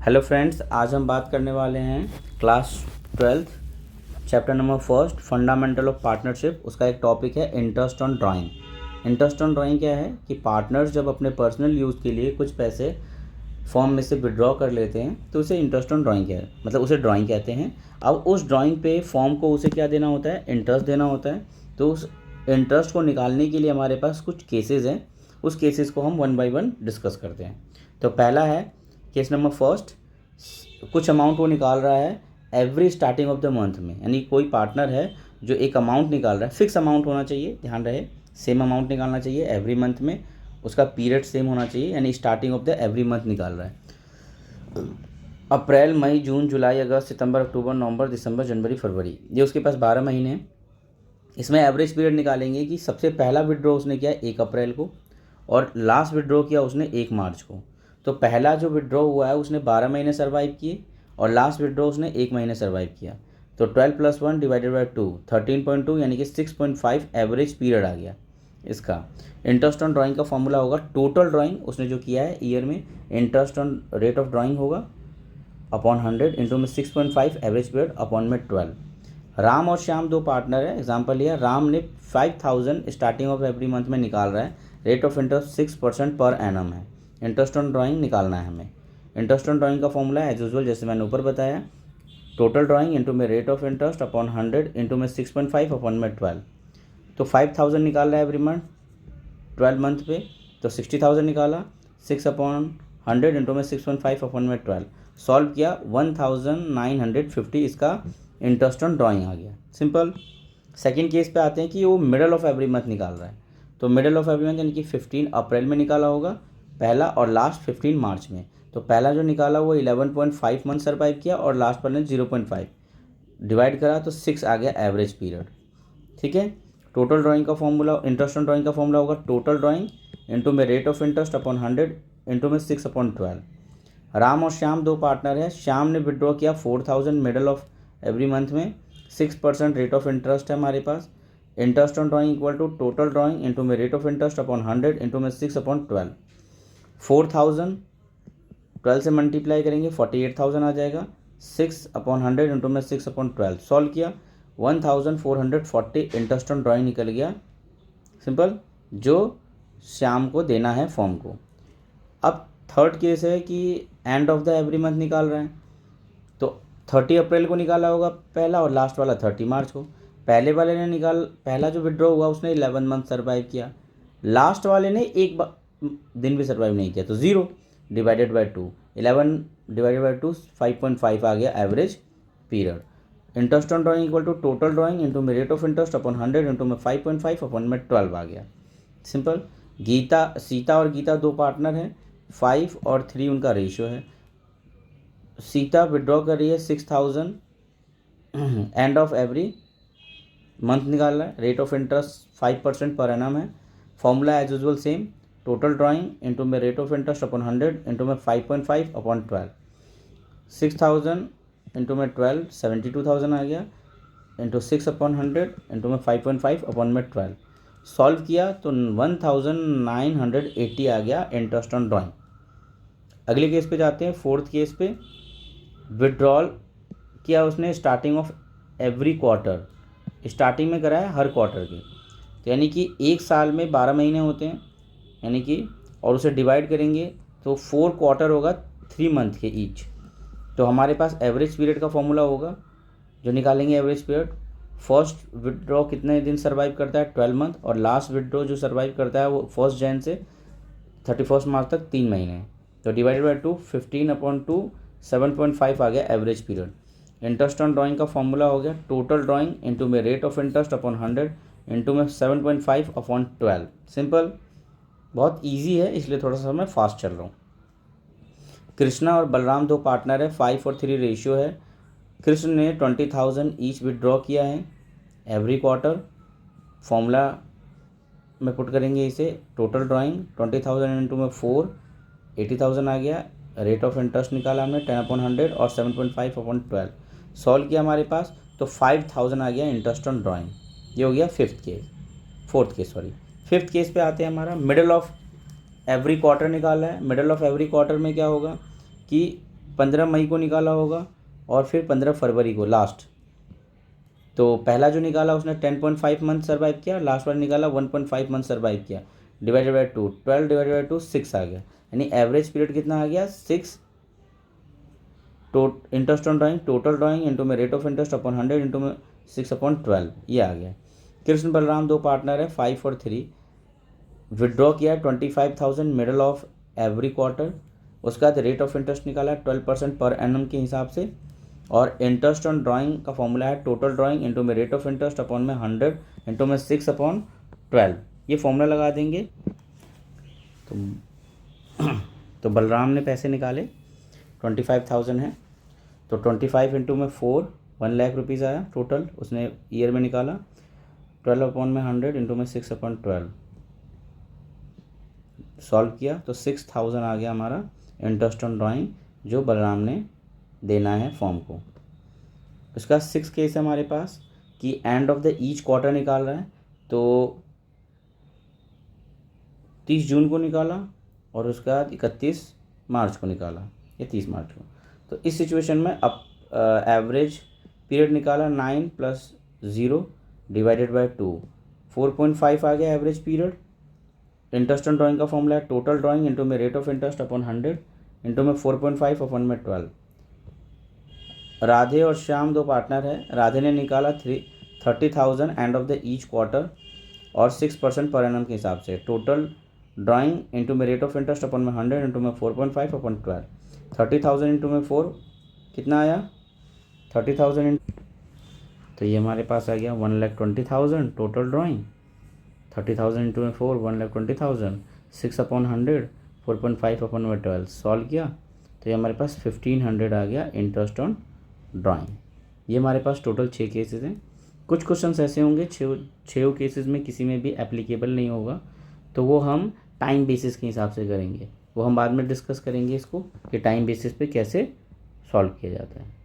Hello friends, आज हम बात करने वाले हैं class 12th chapter number first fundamental of partnership. उसका एक टॉपिक है interest on drawing. Interest on drawing क्या है कि पार्टनर्स जब अपने पर्सनल यूज़ के लिए कुछ पैसे फॉर्म में से विड्रॉ कर लेते हैं तो उसे इंटरेस्ट ऑन ड्राइंग है, मतलब उसे ड्राइंग कहते हैं। अब उस ड्राइंग पे फॉर्म को उसे क्या देना होता है, इंटरेस्ट देना होता है। तो उस इंटरेस्ट को निकालने के लिए हमारे पास कुछ केसेस हैं, उस केसेस को हम वन बाय वन डिस्कस करते हैं। तो पहला है केस नंबर फर्स्ट, कुछ अमाउंट वो निकाल रहा है every starting of the month में। यानी कोई पार्टनर है जो एक अमाउंट निकाल रहा है, फिक्स अमाउंट होना चाहिए, ध्यान रहे सेम अमाउंट निकालना चाहिए एवरी मंथ में, उसका पीरियड सेम होना चाहिए, यानी starting of the every month निकाल रहा है। अप्रैल, मई, जून, जुलाई, अगस्त, सितंबर, अक्टूबर, नवंबर, दिसंबर, जनवरी, फरवरी, ये उसके पास 12 महीने हैं। इसमें एवरेज पीरियड निकालेंगे कि सबसे पहला विड्रॉ उसने किया 1 अप्रैल को और लास्ट विड्रॉ किया उसने 1 मार्च को। तो पहला जो विड्रॉ हुआ है उसने 12 महीने सर्वाइव किए और लास्ट विड्रॉ उसने 1 महीने सर्वाइव किया। तो 12 + 1 डिवाइडेड बाई 2 13.2 यानी कि 6.5 एवरेज पीरियड आ गया इसका। इंटरेस्ट ऑन ड्राइंग का फॉर्मूला होगा टोटल ड्राइंग उसने जो किया है ईयर में, interest on rate of drawing होगा अपॉन 100 इंटू में 6.5 एवरेज पीरियड अपॉन में 12। राम और श्याम दो पार्टनर है, एग्जाम्पल लिया, राम ने 5000 स्टार्टिंग ऑफ एवरी मंथ में निकाल रहा है, रेट ऑफ इंटरेस्ट 6% पर एनम है। इंटरेस्ट ऑन ड्राइंग निकालना है हमें। इंटरेस्ट ऑन ड्राइंग का फॉर्मूला है एज यूजुअल जैसे मैंने ऊपर बताया, टोटल ड्राइंग इंटू में rate of interest upon 100 into में 6.5 अपॉन में 12। तो 5000 निकाल रहा है एवरी मंथ 12 मंथ पे, तो 60,000 निकाला, 6/100 इंटू में 6.5 अपॉन में 12, सॉल्व किया 1950 इसका इंटरेस्ट ऑन ड्राइंग आ गया। सिंपल। सेकंड केस पे आते हैं कि वो मिडल ऑफ एवरी मंथ निकाल रहा है। तो मिडल ऑफ एवरी मंथ यानी कि 15 अप्रैल में निकाला होगा पहला और लास्ट 15 मार्च में। तो पहला जो निकाला वो 11.5 मंथ सर्वाइव किया और लास्ट पर ने 0.5 डिवाइड करा तो 6 आ गया एवरेज पीरियड। ठीक है। टोटल ड्राइंग का फॉर्मूला, इंटरेस्ट ऑन ड्राइंग का फॉर्मूला होगा टोटल ड्राइंग इंटू में rate of interest upon 100 into में 6/12। राम और श्याम दो पार्टनर है, श्याम ने विड्रॉ किया 4000 मिडल ऑफ एवरी मंथ में, 6% रेट ऑफ इंटरेस्ट है हमारे पास। Interest on drawing equal to total drawing into में rate of interest upon 100 into में 6/12। 4000 12 से मल्टीप्लाई करेंगे 48,000 आ जाएगा, 6/100 इंटू में 6/12 सॉल्व किया 1440 इंटरेस्ट ऑन ड्राइंग निकल गया। सिंपल, जो श्याम को देना है फॉर्म को। अब थर्ड केस है कि end of the every month निकाल रहे हैं, तो 30 अप्रैल को निकाला होगा पहला और लास्ट वाला 30 मार्च को। पहले वाले ने पहला जो विड्रॉ हुआ उसने 11 मंथ सर्वाइव किया, लास्ट वाले ने एक दिन भी सर्वाइव नहीं किया, तो 0 डिवाइडेड बाई 2, 11 डिवाइडेड बाई 2 5.5 आ गया average period. Interest on drawing equal to total drawing into में rate of interest upon 100 into में 5.5 अपॉन में 12 आ गया। सिंपल। सीता और गीता दो पार्टनर हैं, 5 और 3 उनका रेशियो है। सीता विड्रॉ कर रही है 6000 एंड ऑफ एवरी मंथ निकाल रहा है, rate of interest 5% per annum है। Formula as usual same, total drawing into में rate of interest upon 100 into में 5.5 अपॉन 12। 6000 इंटू में 12 72,000 आ गया, इंटू 6/100 इंटू में 5.5 अपॉन में 12 सॉल्व किया तो 1980 आ गया इंटरेस्ट ऑन ड्राइंग। अगले केस पे जाते हैं, फोर्थ केस पे। विड्रॉल किया उसने starting of every quarter, starting में करा है हर क्वार्टर के, तो यानी कि एक साल में 12 महीने होते हैं, यानी कि और उसे डिवाइड करेंगे तो 4 क्वार्टर होगा 3 मंथ के ईच। तो हमारे पास एवरेज पीरियड का फॉर्मूला होगा जो निकालेंगे एवरेज पीरियड। फर्स्ट विड्रॉ कितने दिन सर्वाइव करता है 12 मंथ, और लास्ट विड्रॉ जो सर्वाइव करता है वो 1 जनवरी से 31 मार्च तक 3 महीने। तो डिवाइडेड बाई 2 15/2 7.5 आ गया average period. Interest on drawing का फॉर्मूला हो गया टोटल ड्राइंग इंटू में rate of interest upon 100 into में 7.5 अपॉन 12। सिंपल, बहुत इजी है इसलिए थोड़ा सा मैं फास्ट चल रहा हूँ। कृष्णा और बलराम दो पार्टनर है, 5 और 3 रेशियो है। कृष्ण ने 20,000 ईच विड्रॉ किया है एवरी क्वार्टर। फॉर्मूला में पुट करेंगे इसे, टोटल ड्राइंग 20,000 इंटू में 4 80,000 आ गया, रेट ऑफ इंटरेस्ट निकाला हमने 10/100 और 7.5 अपॉन 12 सॉल्व किया हमारे पास तो 5,000 आ गया इंटरेस्ट ऑन ड्राइंग। ये हो गया फोर्थ केस। फिफ्थ केस पे आते हैं, हमारा मिडल ऑफ एवरी क्वार्टर निकाला है। मिडल ऑफ एवरी क्वार्टर में क्या होगा कि 15 मई को निकाला होगा और फिर 15 फरवरी को लास्ट। तो पहला जो निकाला उसने 10.5 मंथ सर्वाइव किया, लास्ट वाला निकाला 1.5 मंथ सर्वाइव किया, डिवाइडेड बाई 2, 12 डिवाइडेड बाई 2 6 आ गया, यानी एवरेज पीरियड कितना आ गया 6। Interest on drawing total drawing into में rate of interest upon 100 into में 6/12 ये आ गया। कृष्ण बलराम दो पार्टनर है 5 और 3, विड्रॉ किया 25,000 मिडल ऑफ एवरी क्वार्टर। उसके बाद रेट ऑफ इंटरेस्ट निकाला 12% पर एनम के हिसाब से, और इंटरेस्ट ऑन ड्राइंग का फॉर्मूला है टोटल ड्राइंग इंटू में रेट ऑफ इंटरेस्ट अपॉन में 100 इंटू में 6/12, ये फॉर्मूला लगा देंगे। तो बलराम ने पैसे निकाले 25,000 है, तो 25 इंटू में 4 1 लाख रुपीज़ आया टोटल, उसने ईयर में निकाला। 12/100 इंटू में 6/12 सॉल्व किया तो 6,000 आ गया हमारा इंटरेस्ट ऑन ड्राइंग जो बलराम ने देना है फॉर्म को। उसका 6 केस है हमारे पास कि end of the each quarter निकाल रहा है, तो 30 जून को निकाला और उसके बाद 31 मार्च को निकाला या 30 मार्च को। तो इस सिचुएशन में अब एवरेज पीरियड निकाला 9 + 0 डिवाइडेड बाई 2, 4.5 आ गया average period. Interest on drawing का फॉर्मूला है टोटल ड्राइंग इंटू में rate of interest upon 100 into में 4.5 अपॉन में 12। राधे और श्याम दो पार्टनर है, राधे ने निकाला 30,000 end of the each quarter और 6% पर एनम के हिसाब से। टोटल ड्राइंग इंटू में रेट ऑफ इंटरेस्ट अपॉन में 100 इंटू में 4.5 अपॉन 12। 30,000 इंटू में 4 कितना आया 30,000 तो ये हमारे पास आ गया 1,20,000 टोटल ड्राइंग। 30,000 इंटू में 4 1,20,000, 6/100 4.5 अपॉन में 12 सॉल्व किया तो ये हमारे पास 1,500 आ गया इंटरेस्ट ऑन ड्राइंग। ये हमारे पास टोटल 6 केसेस हैं। कुछ क्वेश्चंस ऐसे होंगे 6 केसेस में किसी में भी एप्लीकेबल नहीं होगा, तो वो हम टाइम बेसिस के हिसाब से करेंगे, वो हम बाद में डिस्कस करेंगे इसको कि टाइम बेसिस पे कैसे सॉल्व किया जाता है।